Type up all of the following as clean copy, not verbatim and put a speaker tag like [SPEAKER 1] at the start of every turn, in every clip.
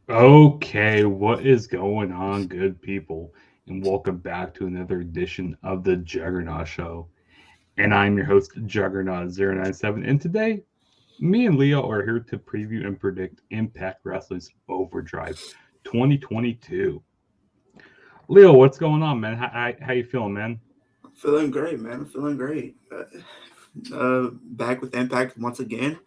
[SPEAKER 1] Okay, what is going on, good people? And welcome back to another edition of the Juggernaut Show. And I'm your host, Juggernaut097. And today, me and Leo are here to preview and predict Impact Wrestling's Overdrive 2022. Leo, what's going on, man? How you feeling, man?
[SPEAKER 2] Feeling great, man. I'm feeling great. Back with Impact once again.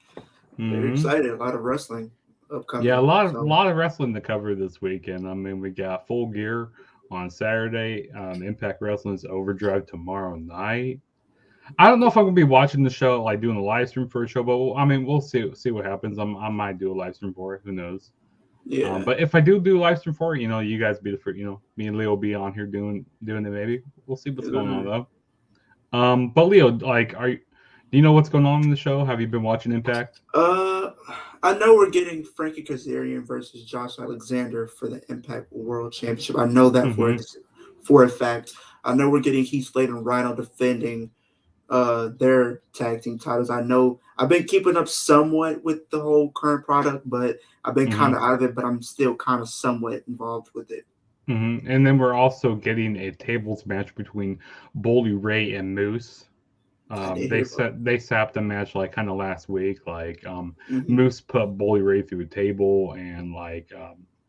[SPEAKER 2] Very
[SPEAKER 1] Hmm.
[SPEAKER 2] excited. A lot of wrestling
[SPEAKER 1] Yeah, a
[SPEAKER 2] upcoming.
[SPEAKER 1] lot of
[SPEAKER 2] So
[SPEAKER 1] lot of wrestling to cover this weekend. I mean, we got Full Gear on Saturday. Impact Wrestling's Overdrive tomorrow night. I don't know if I'm gonna be watching the show, like doing a live stream for a show, but I mean, we'll see what happens. I might do a live stream for it. Who knows?
[SPEAKER 2] yeah,
[SPEAKER 1] But if I do a live stream for it, you guys be the first. Me and Leo will be on here doing it. Maybe we'll see what's going on
[SPEAKER 2] uh,
[SPEAKER 1] though. But Leo, like, do you know what's going on in the show? Have you been watching Impact?
[SPEAKER 2] uh, I know we're getting Frankie Kazarian versus Josh Alexander for the Impact World Championship. I know that
[SPEAKER 1] Mm-hmm.
[SPEAKER 2] for a fact. I know we're getting Heath Slater and Rhino defending their tag team titles. I know I've been keeping up somewhat with the whole current product, but I've been kind
[SPEAKER 1] Mm-hmm.
[SPEAKER 2] of out of it. But I'm still kind of somewhat involved with it.
[SPEAKER 1] Mm-hmm. And then we're also getting a tables match between Bully Ray and Moose.
[SPEAKER 2] I did
[SPEAKER 1] They
[SPEAKER 2] hear about.
[SPEAKER 1] set up the match like kind of last week. Like
[SPEAKER 2] Mm-hmm.
[SPEAKER 1] Moose put Bully Ray through a table, and like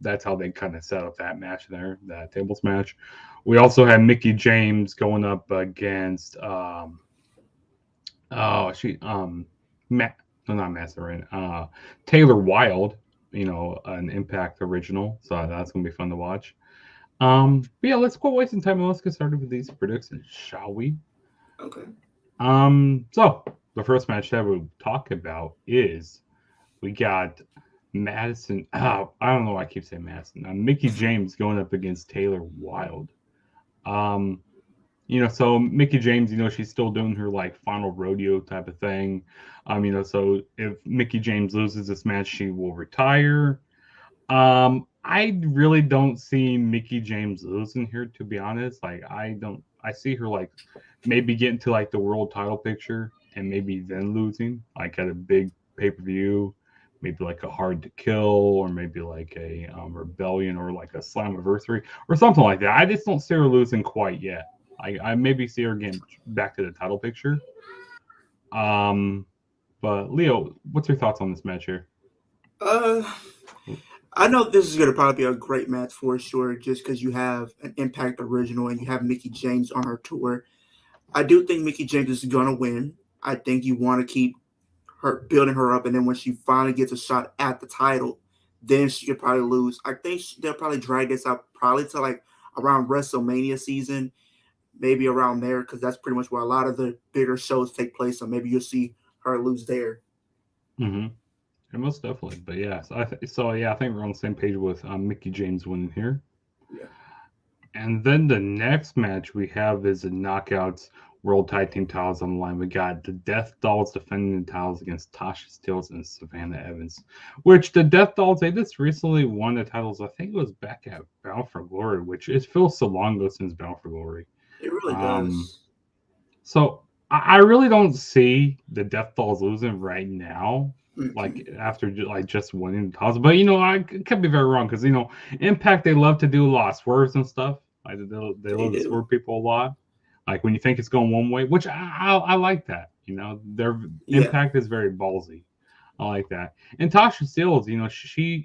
[SPEAKER 1] that's how they kind of set up that match there, that tables match. We also had Mickey James going up against oh she Matt, no, not Masterin, Taylor Wilde. An Impact original, so that's gonna be fun to watch. But yeah, let's quit wasting time and let's get started with these predictions, shall we?
[SPEAKER 2] Okay.
[SPEAKER 1] So the first match that we'll talk about is we got Madison. Oh, I don't know why I keep saying Madison. Mickey James going up against Taylor Wilde. Um, so Mickey James, she's still doing her like final rodeo type of thing. So if Mickey James loses this match, she will retire. I really don't see Mickey James losing here, to be honest. Like, I don't. I see her like maybe getting to like the world title picture and maybe then losing, like at a big pay per view, maybe like a Hard to Kill or maybe like a Rebellion or like a Slammiversary or something like that. I just don't see her losing quite yet. I maybe see her getting back to the title picture. Um, but Leo, what's your thoughts on this match here?
[SPEAKER 2] Uh, I know this is going to probably be a great match for sure, just because you have an Impact original and you have Mickey James on her tour. I do think Mickey James is going to win. I think you want to keep her building her up, and then when she finally gets a shot at the title, then she could probably lose. I think they'll probably drag this out probably to like around WrestleMania season, maybe around there, because that's pretty much where a lot of the bigger shows take place. So maybe you'll see her lose there.
[SPEAKER 1] Mm-hmm. Yeah, most definitely. But yeah, so I think we're on the same page with Mickey James winning here.
[SPEAKER 2] Yeah.
[SPEAKER 1] And then the next match we have is the Knockouts World Tag Team titles on the line. We got the Death Dolls defending the titles against Tasha Steelz and Savannah Evans. Which the Death Dolls, they just recently won the titles. I think it was back at Bound for Glory, which it feels so long ago since Bound for Glory.
[SPEAKER 2] It really
[SPEAKER 1] Um,
[SPEAKER 2] does.
[SPEAKER 1] so I really don't see the Death Dolls losing right now.
[SPEAKER 2] Hmm.
[SPEAKER 1] Like after like just winning the toss, but I could be very wrong because Impact, they love to do a lot of swerves and stuff. Like they
[SPEAKER 2] They
[SPEAKER 1] love to
[SPEAKER 2] do.
[SPEAKER 1] swerve people a lot. Like when you think it's going one way, which I like that. Their
[SPEAKER 2] Yeah.
[SPEAKER 1] Impact is very ballsy. I like that. And Tasha Steelz,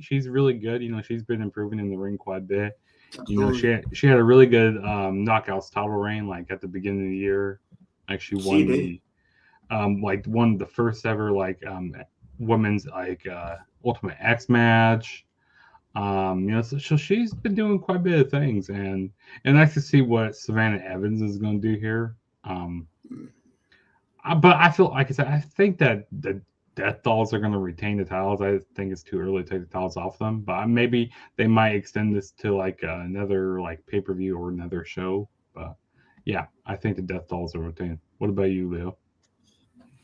[SPEAKER 1] she's really good. She's been improving in the ring quite a bit.
[SPEAKER 2] Absolutely.
[SPEAKER 1] She had a really good knockouts title reign like at the beginning of the year. Like she
[SPEAKER 2] She
[SPEAKER 1] won
[SPEAKER 2] did.
[SPEAKER 1] the like won the first ever like women's like Ultimate X match. So she's been doing quite a bit of things, and nice to see what Savannah Evans is going to do here. Um,
[SPEAKER 2] Mm.
[SPEAKER 1] but I feel like I said, I think that the Death Dolls are going to retain the titles. I think it's too early to take the titles off them, but maybe they might extend this to like another like pay per view or another show. But Yeah, I think the Death Dolls will retain. What about you, Leo?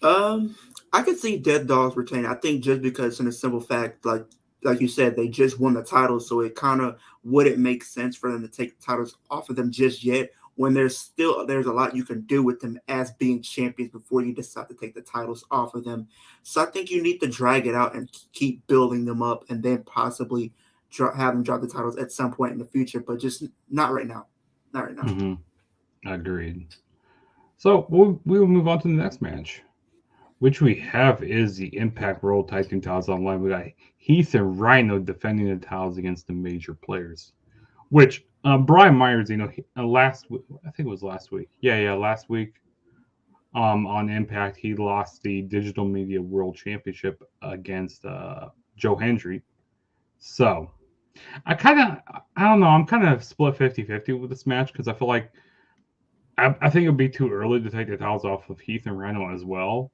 [SPEAKER 2] Um, I could see Dead Dogs retain. I think just because, in a simple fact, like you said, they just won the title, so it kind of wouldn't make sense for them to take the titles off of them just yet. When there's a lot you can do with them as being champions before you decide to take the titles off of them. So I think you need to drag it out and keep building them up, and then possibly have them drop the titles at some point in the future, but just not right now. Not right now.
[SPEAKER 1] Mm-hmm. Agreed. So we will move on to the next match, which we have is the Impact World Tag Team titles online. We got Heath and Rhino defending the titles against the major players. Which Brian Myers, I think it was last week. Yeah, last week. On Impact, he lost the Digital Media World Championship against Joe Hendry. So I don't know. I'm kind of split 50-50 with this match because I feel like I think it would be too early to take the titles off of Heath and Rhino as well.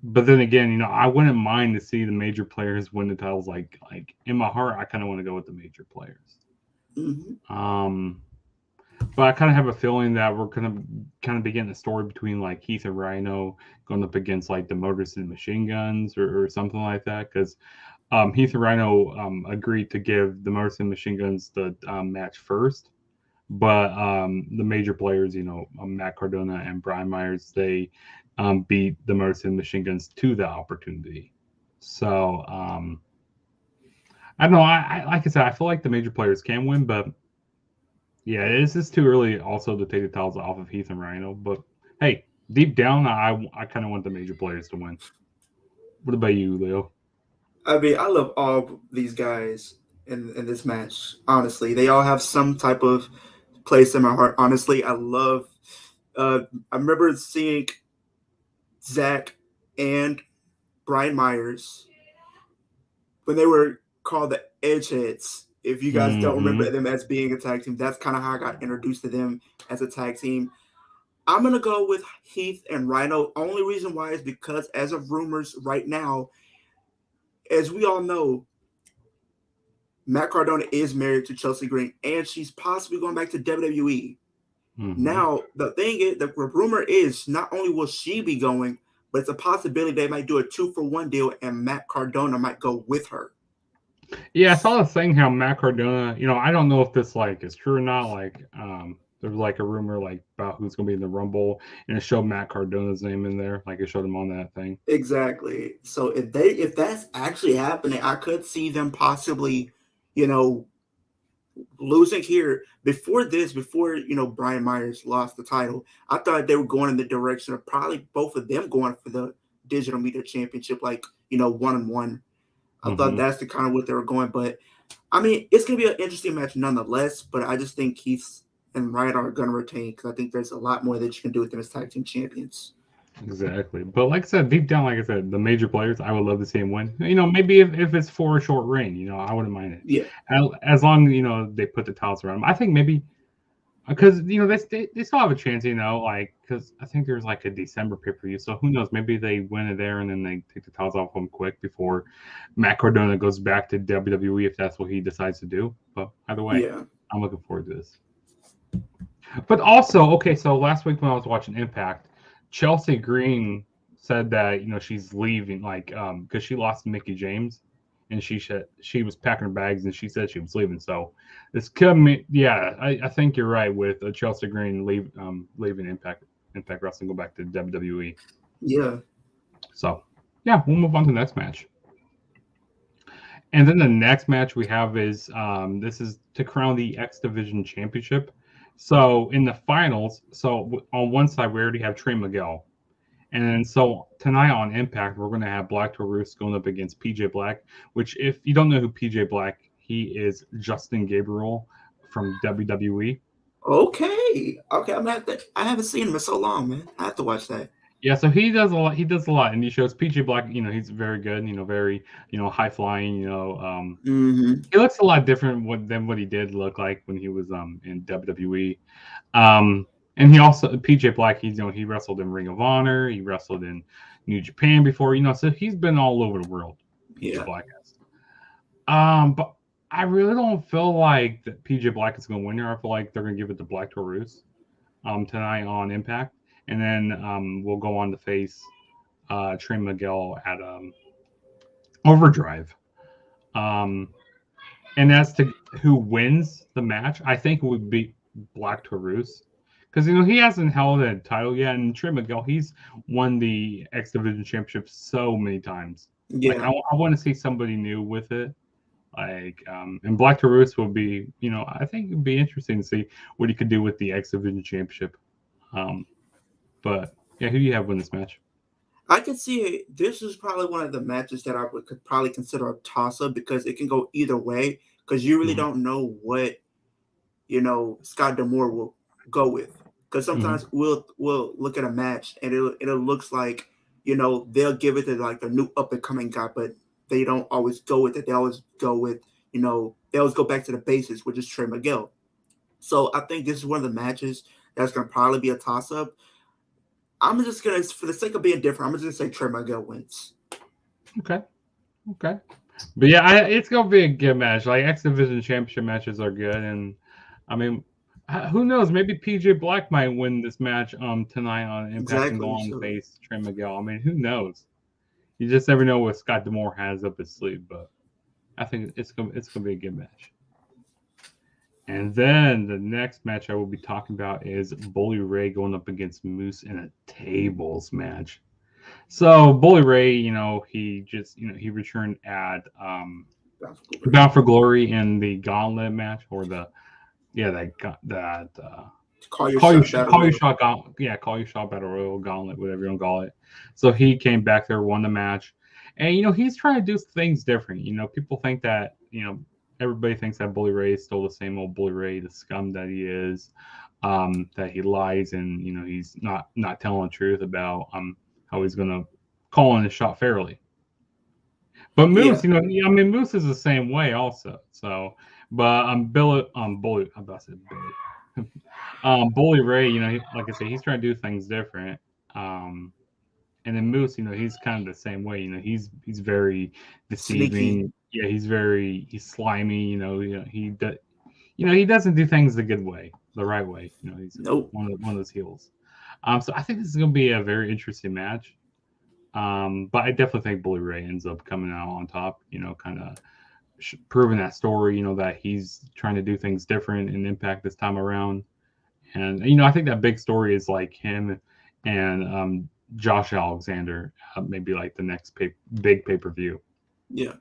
[SPEAKER 1] But then again, I wouldn't mind to see the major players win the titles. Like in my heart, I kind of want to go with the major players.
[SPEAKER 2] Mm-hmm.
[SPEAKER 1] But I kind of have a feeling that we're gonna kind of be getting a story between like Heath and Rhino going up against like the Motor City Machine Guns or something like that. Because Heath and Rhino agreed to give the Motor City Machine Guns the match first, but the major players, Matt Cardona and Brian Myers, they beat the Motor City Machine Guns to the opportunity. So I don't know. Like I said, I feel like the major players can win, but yeah, it's just too early also to take the titles off of Heath and Rhino. But hey, deep down, I kind of want the major players to win. What about you, Leo?
[SPEAKER 2] I mean, I love all these guys in this match. Honestly, they all have some type of place in my heart. Honestly, I love. I remember seeing Zach and Brian Myers when they were called the Edgeheads. If you guys don't remember
[SPEAKER 1] Mm-hmm.
[SPEAKER 2] them as being a tag team, that's kind of how I got introduced to them as a tag team. I'm gonna go with Heath and Rhino. Only reason why is because, as of rumors right now, as we all know, Matt Cardona is married to Chelsea Green, and she's possibly going back to WWE.
[SPEAKER 1] Mm-hmm.
[SPEAKER 2] Now, the thing is, the rumor is not only will she be going, but it's a possibility they might do a 2-for-1 deal, and Matt Cardona might go with her.
[SPEAKER 1] Yeah, I saw this thing how Matt Cardona. I don't know if this like is true or not. Like, there was like a rumor like about who's going to be in the Rumble, and it showed Matt Cardona's name in there. Like it showed him on that thing.
[SPEAKER 2] Exactly. So if that's actually happening, I could see them possibly, you know, losing here before Brian Myers lost the title. I thought they were going in the direction of probably both of them going for the digital media championship, like 1-on-1. I thought
[SPEAKER 1] Mm-hmm.
[SPEAKER 2] that's the kind of what they were going, but I mean, it's gonna be an interesting match nonetheless. But I just think Keith and Ryan are gonna retain because I think there's a lot more that you can do with them as tag team champions.
[SPEAKER 1] Exactly. But like I said, deep down, like I said, the major players, I would love to see him win. Maybe if it's for a short reign, I wouldn't mind it.
[SPEAKER 2] Yeah,
[SPEAKER 1] As long they put the titles around him. I think maybe because they still have a chance, like because I think there's like a December pay-per-view, so who knows? Maybe they win it there and then they take the titles off him quick before Matt Cardona goes back to WWE if that's what he decides to do. But either way,
[SPEAKER 2] yeah.
[SPEAKER 1] I'm looking forward to this. But also, okay, so last week when I was watching Impact, Chelsea Green said that she's leaving, like because she lost to Mickey James, and she said she was packing her bags and she said she was leaving. So this could mean, yeah, I think you're right with Chelsea Green leaving Impact Wrestling, go back to WWE.
[SPEAKER 2] Yeah.
[SPEAKER 1] So yeah, we'll move on to the next match. And then the next match we have is this is to crown the X Division Championship. So in the finals, on one side we already have Trey Miguel, and then so tonight on Impact we're going to have Black Taurus going up against PJ Black. Which, if you don't know who PJ Black, he is Justin Gabriel from WWE.
[SPEAKER 2] Okay. Okay. I haven't seen him in so long, man. I have to watch that.
[SPEAKER 1] Yeah, so he does a lot. He does a lot, and he shows PJ Black. He's very good. Very high flying.
[SPEAKER 2] Mm-hmm.
[SPEAKER 1] He looks a lot different than what he did look like when he was in WWE. And he also PJ Black. He wrestled in Ring of Honor. He wrestled in New Japan before. So he's been all over the world. PJ
[SPEAKER 2] Yeah.
[SPEAKER 1] Black has. But I really don't feel like that PJ Black is going to win here. I feel like they're going to give it to Black Taurus. tonight on Impact, and then we'll go on to face Trey Miguel at Overdrive. Um, and as to who wins the match, I think it would be Black Taurus. Because, he hasn't held a title yet. And Trey Miguel, he's won the X Division Championship so many times. Like,
[SPEAKER 2] Yeah,
[SPEAKER 1] I want to see somebody new with it. Like, and Black Taurus will be, I think it'd be interesting to see what he could do with the X Division Championship. But, yeah, who do you have win this match?
[SPEAKER 2] I can see it. This is probably one of the matches that I could probably consider a toss up because it can go either way. Because you really
[SPEAKER 1] Mm-hmm.
[SPEAKER 2] don't know what Scott D'Amore will go with. Because
[SPEAKER 1] Mm-hmm.
[SPEAKER 2] sometimes we'll look at a match and it looks like they'll give it to like the new up and coming guy, but they don't always go with it. They always go with they always go back to the basics, which is Trey Miguel. So I think this is one of the matches that's gonna probably be a toss up. I'm just gonna, for the sake of being different, I'm just gonna say Trey Miguel wins.
[SPEAKER 1] Okay. Okay. But yeah, it's gonna be a good match. Like X Division Championship matches are good, and I mean, who knows? Maybe PJ Black might win this match tonight on Impact and go
[SPEAKER 2] Exactly.
[SPEAKER 1] on to
[SPEAKER 2] So
[SPEAKER 1] face Trey Miguel. I mean, who knows? You just never know what Scott D'Amore has up his sleeve. But I think it's gonna be a good match. And then the next match I will be talking about is Bully Ray going up against Moose in a tables match. So Bully Ray, he just he returned at Bound for Glory in the Gauntlet match, or
[SPEAKER 2] call your shot battle
[SPEAKER 1] Call you
[SPEAKER 2] royal.
[SPEAKER 1] shot Gauntlet, Call you shot Battle Royal Gauntlet, whatever you want to call it. So he came back there, won the match, and he's trying to do things different. People think that everybody thinks that Bully Ray is still the same old Bully Ray, the scum that he is, that he lies and he's not telling the truth about how he's gonna call in his shot fairly. But
[SPEAKER 2] Yeah,
[SPEAKER 1] Moose, Moose is the same way also. So, but Bully, I'm about to say Billy. Bully Ray, like I say, he's trying to do things different. Um, and then Moose, he's kind of the same way. He's very
[SPEAKER 2] sneaky.
[SPEAKER 1] deceiving. Yeah, he's slimy. He doesn't do things the good way, the right way. He's
[SPEAKER 2] Nope.
[SPEAKER 1] one of those heels. So I think this is going to be a very interesting match. But I definitely think Bully Ray ends up coming out on top. Kind of proving that story. That he's trying to do things different and Impact this time around. And I think that big story is like him and Josh Alexander, maybe like the next big pay-per-view.
[SPEAKER 2] Yeah.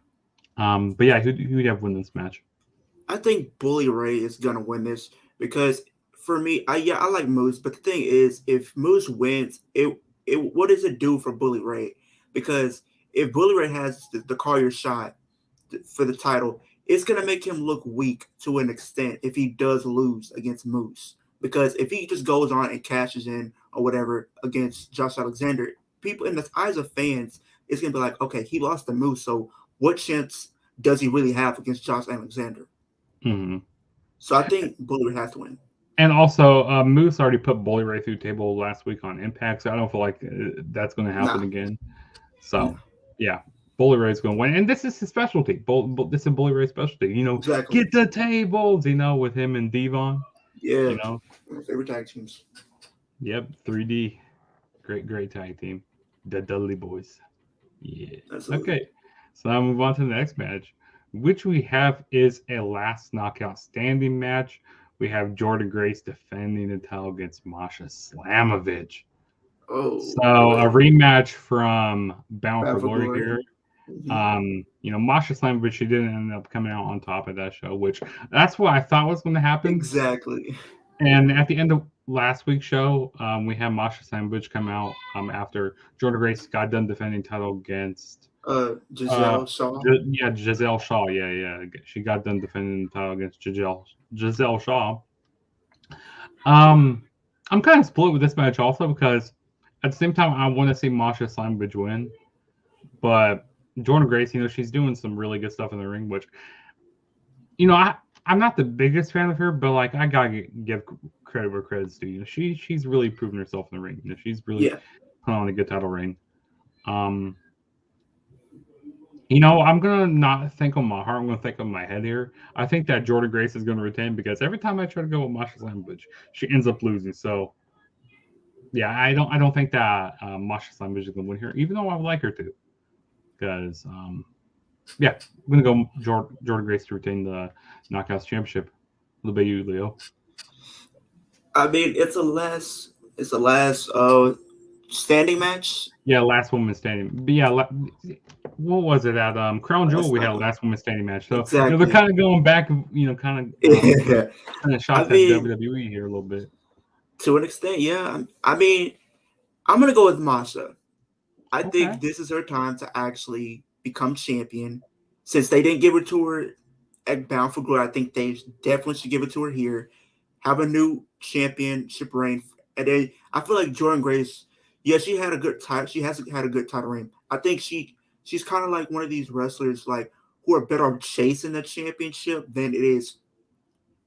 [SPEAKER 1] But yeah, who do you have win this match?
[SPEAKER 2] I think Bully Ray is gonna win this because for me, I like Moose, but the thing is, if Moose wins, it what does it do for Bully Ray? Because if Bully Ray has the call your shot for the title, it's gonna make him look weak to an extent if he does lose against Moose. Because if he just goes on and cashes in or whatever against Josh Alexander, people in the eyes of fans, it's gonna be like, okay, he lost to Moose, so what chance does he really have against Josh Alexander?
[SPEAKER 1] Mm-hmm.
[SPEAKER 2] So I think Bully Ray has to win.
[SPEAKER 1] And also, Moose already put Bully Ray through table last week on Impact, so I don't feel like that's going to happen
[SPEAKER 2] Nah,
[SPEAKER 1] again.
[SPEAKER 2] no,
[SPEAKER 1] So, yeah, Bully Ray's going to win, and this is his specialty. This is Bully Ray's specialty.
[SPEAKER 2] exactly.
[SPEAKER 1] Get the tables. With him and Devon.
[SPEAKER 2] Yeah,
[SPEAKER 1] You know,
[SPEAKER 2] my favorite tag teams.
[SPEAKER 1] yep, 3D, great tag team, the Dudley Boys. Yeah.
[SPEAKER 2] Absolutely.
[SPEAKER 1] Okay, so now move on to the next match, which we have is a last knockout standing match. We have Jordan Grace defending the title against Masha Slamovich.
[SPEAKER 2] Oh
[SPEAKER 1] So a
[SPEAKER 2] boy,
[SPEAKER 1] rematch from Bound
[SPEAKER 2] Bad
[SPEAKER 1] for
[SPEAKER 2] for
[SPEAKER 1] Glory
[SPEAKER 2] Glory.
[SPEAKER 1] here.
[SPEAKER 2] Hmm.
[SPEAKER 1] Masha Slamovich, she didn't end up coming out on top of that show, which that's what I thought was going to happen.
[SPEAKER 2] Exactly.
[SPEAKER 1] And at the end of last week's show, we had Masha Slamovich come out after Jordan Grace got done defending title against uh,
[SPEAKER 2] Giselle Shaw.
[SPEAKER 1] Giselle Shaw. Yeah. She got done defending the title against Giselle Shaw. Um, I'm kind of split with this match also because at the same time I want to see Masha Slamovich win, but Jordan Grace, she's doing some really good stuff in the ring, which I'm not the biggest fan of her, but like I gotta give credit where credit's due. She's really proven herself in the ring. She's really
[SPEAKER 2] Yeah,
[SPEAKER 1] put on a good title reign. Um, I'm gonna not think on my heart. I'm gonna think on my head here. I think that Jordan Grace is gonna retain because every time I try to go with Masha Slamovich, she ends up losing. So yeah, I don't think that Masha Slamovich is gonna win here, even though I would like her to. Because yeah, I'm gonna go Jordan Grace to retain the Knockouts Championship. What about you, Leo?
[SPEAKER 2] I mean, it's a last standing match.
[SPEAKER 1] Yeah, last woman standing. But yeah, what was it at Crown Jewel?
[SPEAKER 2] Last
[SPEAKER 1] We had
[SPEAKER 2] night.
[SPEAKER 1] last woman standing match. So they're
[SPEAKER 2] Exactly.
[SPEAKER 1] kind of going back. Kind
[SPEAKER 2] Yeah.
[SPEAKER 1] of
[SPEAKER 2] I
[SPEAKER 1] shots at
[SPEAKER 2] mean,
[SPEAKER 1] WWE here a little bit.
[SPEAKER 2] to an extent, yeah. I mean, I'm gonna go with Masha. I
[SPEAKER 1] Okay.
[SPEAKER 2] think this is her time to actually become champion. Since they didn't give it to her at Bound for Glory, I think they definitely should give it to her here. Have a new championship reign, and then I feel like Jordan Grace. Yeah, she had a good title. She has had a good title reign. I think she's kind of like one of these wrestlers like who are better off chasing the championship than it is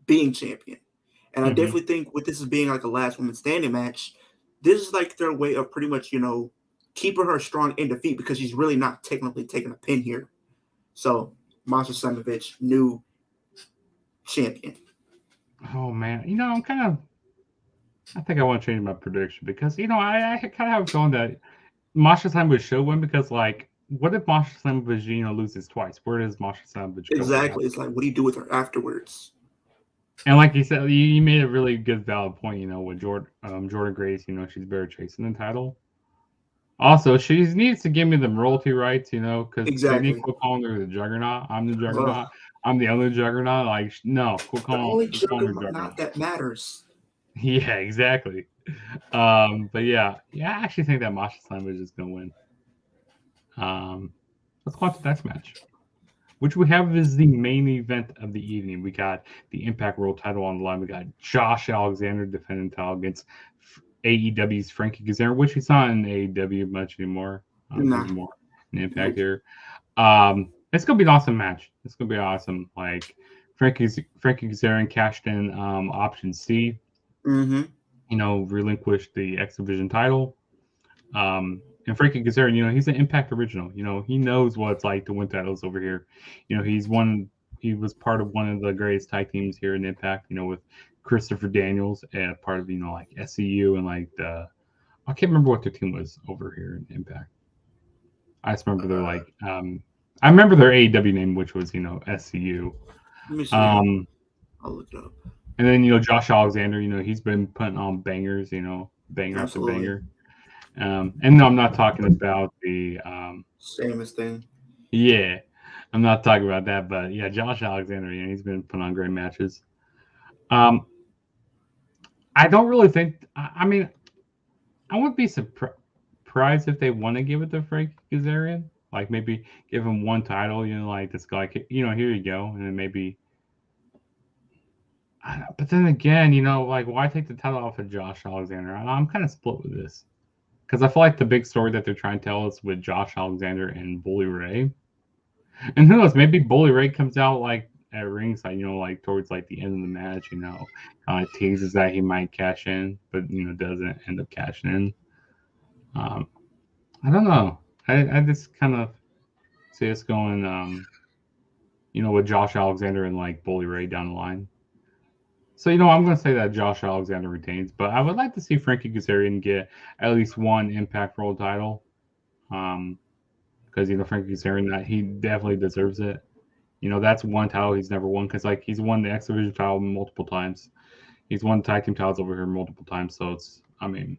[SPEAKER 2] being champion. And I
[SPEAKER 1] Hmm.
[SPEAKER 2] definitely think with this as being like a last woman standing match, this is like their way of pretty much, keeping her strong in defeat because she's really not technically taking a pin here. So Masha Slamovich, new champion.
[SPEAKER 1] Oh man, I'm kind of. I think I want to change my prediction because I kind of have a feeling that Masha Slamovich should win because what if Masha Slamovich loses twice? Where does Masha Slamovich go right
[SPEAKER 2] Exactly. It's
[SPEAKER 1] after?
[SPEAKER 2] like, what do you do with her afterwards?
[SPEAKER 1] And like you said, you made a really good valid point. With Jordan Grace, she's better chasing the title. Also, she needs to give me the royalty rights, because they need to
[SPEAKER 2] Exactly.
[SPEAKER 1] quit calling her the Juggernaut. I'm the
[SPEAKER 2] Ugh.
[SPEAKER 1] Juggernaut. I'm the other Juggernaut. Like, no,
[SPEAKER 2] The only
[SPEAKER 1] quit calling her
[SPEAKER 2] juggernaut
[SPEAKER 1] Juggernaut.
[SPEAKER 2] that matters.
[SPEAKER 1] Yeah, exactly. But yeah, I actually think that Masha Slamovich is gonna win. Um, let's go on to the next match, which we have is the main event of the evening. We got the Impact World Title on the line. We got Josh Alexander defending the title against AEW's Frankie Kazarian, which he's not in AEW much anymore. He's
[SPEAKER 2] Nah.
[SPEAKER 1] more in Impact
[SPEAKER 2] Nope.
[SPEAKER 1] here. It's gonna be an awesome match. It's gonna be awesome. Like Frankie Kazarian cashed in option C.
[SPEAKER 2] Mm-hmm.
[SPEAKER 1] Relinquished the X Division title. And Frankie Kazarian, he's an Impact original. He knows what it's like to win titles over here. He's one. He was part of one of the greatest tag teams here in Impact. With Christopher Daniels and part of like SCU and like the I can't remember what their team was over here in Impact. I just remember they're
[SPEAKER 2] Uh,
[SPEAKER 1] like I remember their AEW name, which was SCU.
[SPEAKER 2] Let me see.
[SPEAKER 1] Um,
[SPEAKER 2] I'll look it up.
[SPEAKER 1] and then Josh Alexander, he's been putting on bangers, banger after
[SPEAKER 2] Absolutely.
[SPEAKER 1] banger. And no, I'm not talking about the
[SPEAKER 2] Same as thing.
[SPEAKER 1] yeah, I'm not talking about that, but yeah, Josh Alexander, he's been putting on great matches. Um, I don't really think. I mean, I wouldn't be surprised if they want to give it to Frank Kazarian. Like maybe give him one title, like this guy, here you go, and then maybe. But then again, like why take the title off of Josh Alexander? I'm kind of split with this because I feel like the big story that they're trying to tell is with Josh Alexander and Bully Ray. And who knows? Maybe Bully Ray comes out like at ringside, like towards like the end of the match, kind of teases that he might cash in, but doesn't end up cashing in. Um, I don't know. I just kind of see us going, with Josh Alexander and like Bully Ray down the line. So I'm going to say that Josh Alexander retains, but I would like to see Frankie Kazarian get at least one Impact World title, because Frankie Kazarian that he definitely deserves it. That's one title he's never won because like he's won the X Division title multiple times. He's won tag team titles over here multiple times. So I mean,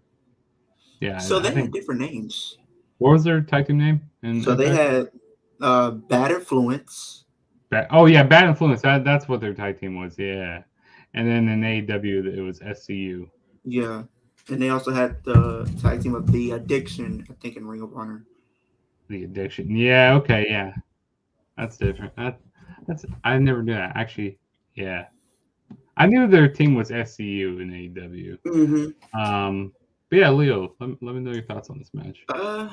[SPEAKER 2] So
[SPEAKER 1] yeah, I
[SPEAKER 2] they had
[SPEAKER 1] think
[SPEAKER 2] different names.
[SPEAKER 1] what was their tag team name in
[SPEAKER 2] So they
[SPEAKER 1] Impact?
[SPEAKER 2] had Bad Influence.
[SPEAKER 1] Oh yeah, Bad Influence. That's what their tag team was. Yeah, and then in AEW it was SCU.
[SPEAKER 2] Yeah. And they also had the tag team of The Addiction, I think, in Ring of Honor.
[SPEAKER 1] The Addiction. Yeah. Okay. Yeah. That's different. That's I never knew that actually. Yeah, I knew their team was SCU in AEW.
[SPEAKER 2] Mm-hmm.
[SPEAKER 1] But yeah, Leo, let me know your thoughts on this match.
[SPEAKER 2] Uh,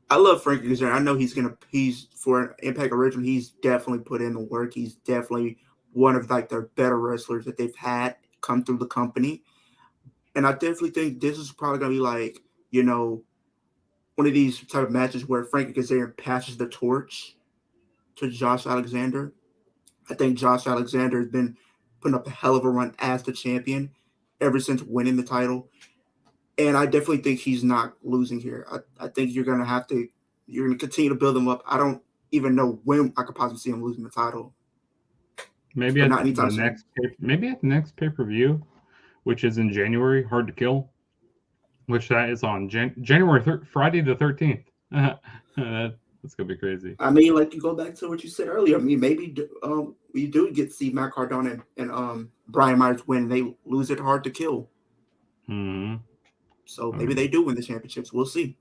[SPEAKER 2] I love Frankie Kazarian. I know he's for Impact Original. He's definitely put in the work. He's definitely one of like their better wrestlers that they've had come through the company. And I definitely think this is probably gonna be like one of these type of matches where Frankie Kazarian passes the torch. to Josh Alexander. I think Josh Alexander has been putting up a hell of a run as the champion ever since winning the title. And I definitely think he's not losing here. I think you're gonna continue to build him up. I don't even know when I could possibly see him losing the title.
[SPEAKER 1] Maybe
[SPEAKER 2] But
[SPEAKER 1] at
[SPEAKER 2] not
[SPEAKER 1] the
[SPEAKER 2] anytime soon.
[SPEAKER 1] next pay-per-view, which is in January, Hard to Kill, which that is on Friday the 13th. That's gonna be crazy.
[SPEAKER 2] I mean, like, you go back to what you said earlier. I mean, maybe we do get to see Matt Cardona and Brian Myers win. They lose it hard to kill.
[SPEAKER 1] Hmm.
[SPEAKER 2] So maybe they do win the championships. We'll see.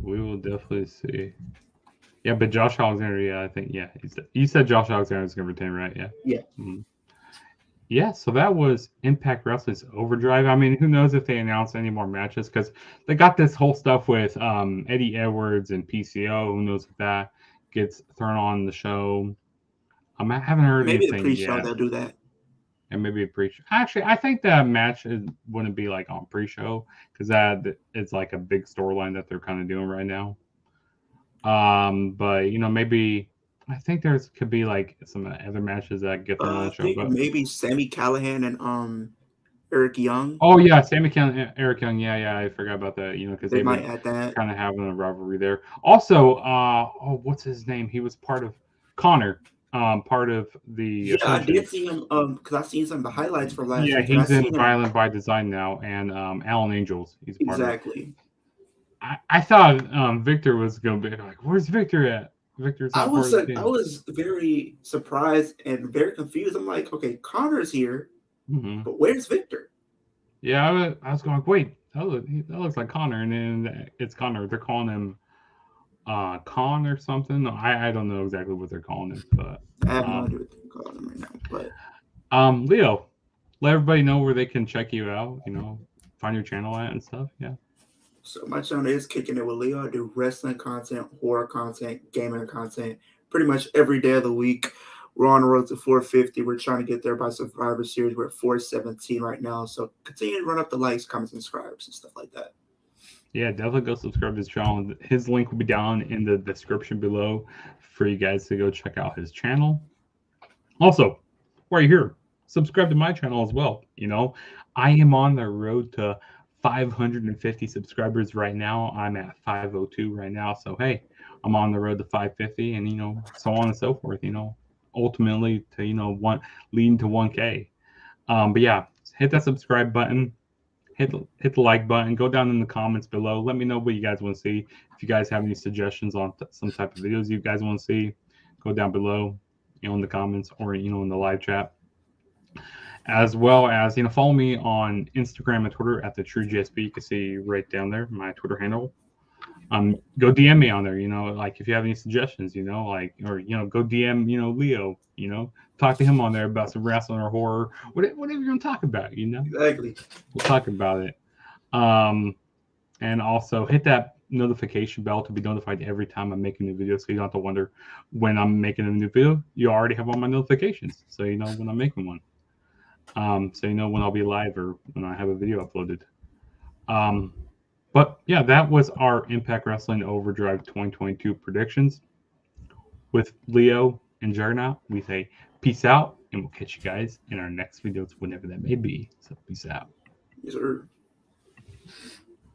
[SPEAKER 1] We will definitely see. Yeah, but Josh Alexander, yeah, I think, yeah. You said Josh Alexander is going to retain, right? Yeah.
[SPEAKER 2] Yeah.
[SPEAKER 1] Mm-hmm. Yeah, so that was Impact Wrestling's Overdrive. I mean, who knows if they announce any more matches, because they got this whole stuff with Eddie Edwards and PCO. Who knows if that gets thrown on the show? I haven't heard
[SPEAKER 2] Maybe the
[SPEAKER 1] anything
[SPEAKER 2] pre-show
[SPEAKER 1] yet.
[SPEAKER 2] they'll do that.
[SPEAKER 1] And maybe a pre-show. Actually, I think that match wouldn't be like on pre-show, because that it's like a big storyline that they're kind of doing right now. But maybe I think could be like some other matches that get thrown on the show.
[SPEAKER 2] I think
[SPEAKER 1] But
[SPEAKER 2] maybe Sami Callihan and Eric Young.
[SPEAKER 1] oh yeah, Sami Callihan, Eric Young. Yeah, I forgot about that. Because
[SPEAKER 2] They might add that.
[SPEAKER 1] kind of having a rivalry there. Also, what's his name? He was part of Connor. Part of the
[SPEAKER 2] Yeah,
[SPEAKER 1] Ascension.
[SPEAKER 2] I did see him because I seen some of the highlights from last week.
[SPEAKER 1] Yeah, he's in Violent by Design now, and Alan Angels. He's part
[SPEAKER 2] exactly.
[SPEAKER 1] of it. I thought Victor was going to be like, where's Victor at? Victor's not
[SPEAKER 2] I was very surprised and very confused. I'm like, okay, Connor's here, but where's Victor?
[SPEAKER 1] Yeah, I was going, wait, that looks like Connor, and then it's Connor. They're calling him Con or something. I don't know exactly what they're calling him, but
[SPEAKER 2] I have no idea what they're calling him right now. But
[SPEAKER 1] Leo, let everybody know where they can check you out. Find your channel at and stuff. Yeah.
[SPEAKER 2] So my channel is Kicking It with Leo. I do wrestling content, horror content, gaming content, pretty much every day of the week. We're on the road to 450. We're trying to get there by Survivor Series. We're at 417 right now. So continue to run up the likes, comments, and subscribes and stuff like that.
[SPEAKER 1] Yeah, definitely go subscribe to his channel. His link will be down in the description below for you guys to go check out his channel. Also, while you're here, subscribe to my channel as well. I am on the road to 550 subscribers right now. I'm at 502 right now. So, hey, I'm on the road to 550 and, so on and so forth, ultimately to, leading to 1K. But yeah, hit that subscribe button. Hit the like button. Go down in the comments below. Let me know what you guys want to see. If you guys have any suggestions on some type of videos you guys want to see, go down below, in the comments or in the live chat. As well as follow me on Instagram and Twitter at the True GSP. You can see right down there my Twitter handle. Go DM me on there. Like if you have any suggestions, or go DM Leo. Talk to him on there about some wrestling or horror, whatever you're gonna talk about.
[SPEAKER 2] Exactly.
[SPEAKER 1] We'll talk about it. And also hit that notification bell to be notified every time I'm making a new video, so you don't have to wonder when I'm making a new video. You already have all my notifications, so you know when I'm making one. So you know when I'll be live or when I have a video uploaded. But yeah, that was our Impact Wrestling Overdrive 2022 predictions with Leo and Juggernaut. We say peace out, and we'll catch you guys in our next videos, whenever that may be. So peace out.
[SPEAKER 2] Yes, sir.